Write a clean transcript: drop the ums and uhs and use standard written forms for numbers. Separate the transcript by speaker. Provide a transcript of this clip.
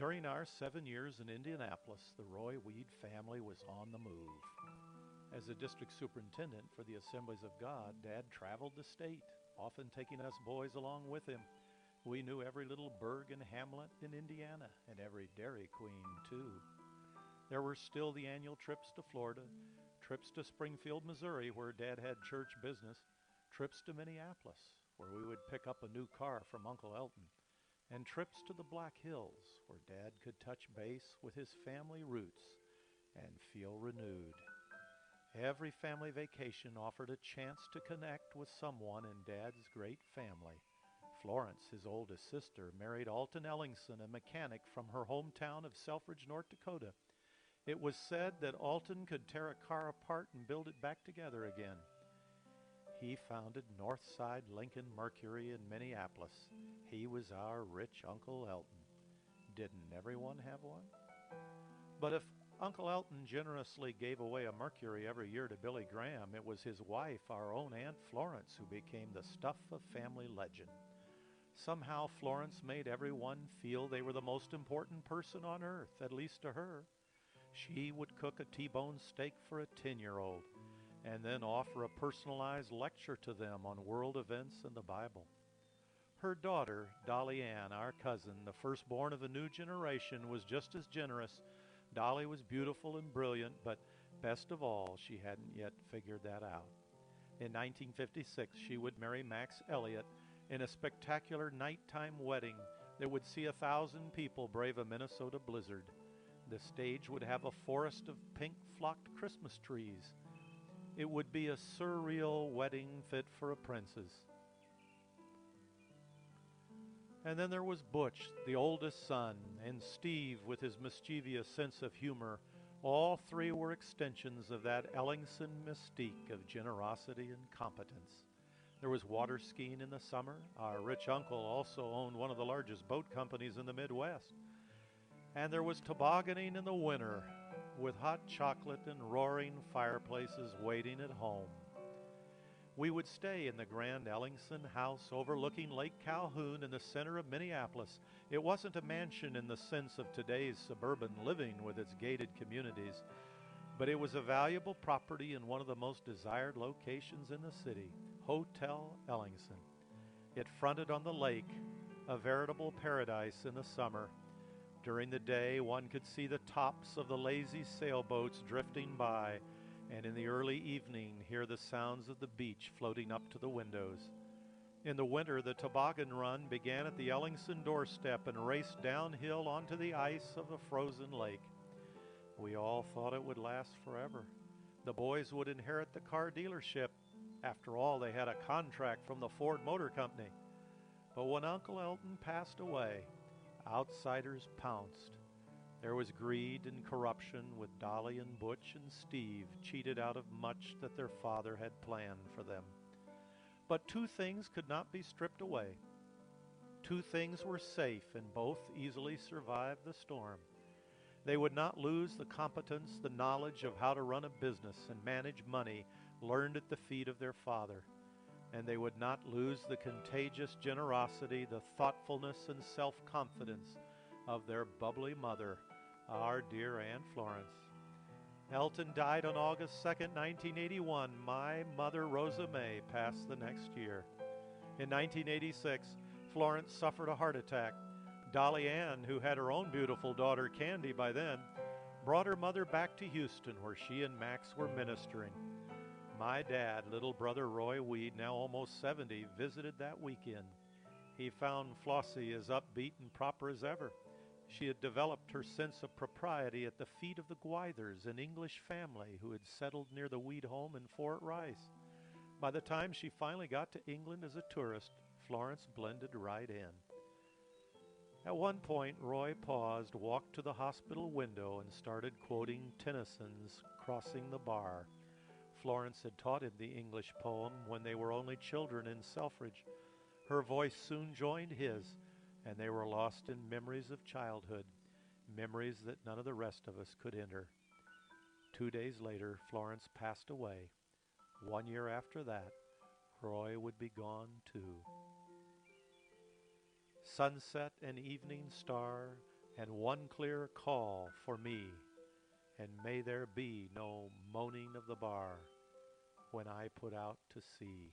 Speaker 1: During our 7 years in Indianapolis, the Roy Weed family was on the move. As a district superintendent for the Assemblies of God, Dad traveled the state, often taking us boys along with him. We knew every little burg and hamlet in Indiana, and every Dairy Queen, too. There were still the annual trips to Florida, trips to Springfield, Missouri, where Dad had church business, trips to Minneapolis, where we would pick up a new car from Uncle Elton, and trips to the Black Hills, where Dad could touch base with his family roots and feel renewed. Every family vacation offered a chance to connect with someone in Dad's great family. Florence, his oldest sister, married Alton Ellingson, a mechanic from her hometown of Selfridge, North Dakota. It was said that Alton could tear a car apart and build it back together again. He founded Northside Lincoln Mercury in Minneapolis. He was our rich Uncle Elton. Didn't everyone have one? But if Uncle Elton generously gave away a Mercury every year to Billy Graham, it was his wife, our own Aunt Florence, who became the stuff of family legend. Somehow Florence made everyone feel they were the most important person on earth, at least to her. She would cook a T-bone steak for a 10-year-old and then offer a personalized lecture to them on world events and the Bible. Her daughter, Dolly Ann, our cousin, the firstborn of a new generation, was just as generous. Dolly was beautiful and brilliant, but best of all, she hadn't yet figured that out. In 1956, she would marry Max Elliott in a spectacular nighttime wedding that would see 1,000 people brave a Minnesota blizzard. The stage would have a forest of pink-flocked Christmas trees. It would be a surreal wedding fit for a princess. And then there was Butch, the oldest son, and Steve with his mischievous sense of humor. All three were extensions of that Ellingson mystique of generosity and competence. There was water skiing in the summer. Our rich uncle also owned one of the largest boat companies in the Midwest. And there was tobogganing in the winter, with hot chocolate and roaring fireplaces waiting at home. We would stay in the grand Ellingson house overlooking Lake Calhoun in the center of Minneapolis. It wasn't a mansion in the sense of today's suburban living with its gated communities, but it was a valuable property in one of the most desired locations in the city, Hotel Ellingson. It fronted on the lake, a veritable paradise in the summer. During the day, one could see the tops of the lazy sailboats drifting by, and in the early evening hear the sounds of the beach floating up to the windows. In the winter, the toboggan run began at the Ellingson doorstep and raced downhill onto the ice of the frozen lake. We all thought it would last forever. The boys would inherit the car dealership. After all, they had a contract from the Ford Motor Company. But when Uncle Elton passed away, outsiders pounced. There was greed and corruption, with Dolly and Butch and Steve cheated out of much that their father had planned for them. But two things could not be stripped away. Two things were safe, and both easily survived the storm. They would not lose the competence, the knowledge of how to run a business and manage money learned at the feet of their father. And they would not lose the contagious generosity, the thoughtfulness and self-confidence of their bubbly mother, our dear Aunt Florence. Elton died on August 2nd, 1981. My mother, Rosa May, passed the next year. In 1986, Florence suffered a heart attack. Dolly Ann, who had her own beautiful daughter, Candy, by then, brought her mother back to Houston, where she and Max were ministering. My dad, little brother Roy Weed, now almost 70, visited that weekend. He found Flossie as upbeat and proper as ever. She had developed her sense of propriety at the feet of the Gwythers, an English family who had settled near the Weed home in Fort Rice. By the time she finally got to England as a tourist, Florence blended right in. At one point, Roy paused, walked to the hospital window, and started quoting Tennyson's Crossing the Bar. Florence had taught him the English poem when they were only children in Selfridge. Her voice soon joined his, and they were lost in memories of childhood, memories that none of the rest of us could enter. 2 days later, Florence passed away. 1 year after that, Roy would be gone too. Sunset and evening star, and one clear call for me, and may there be no moaning of the bar when I put out to sea.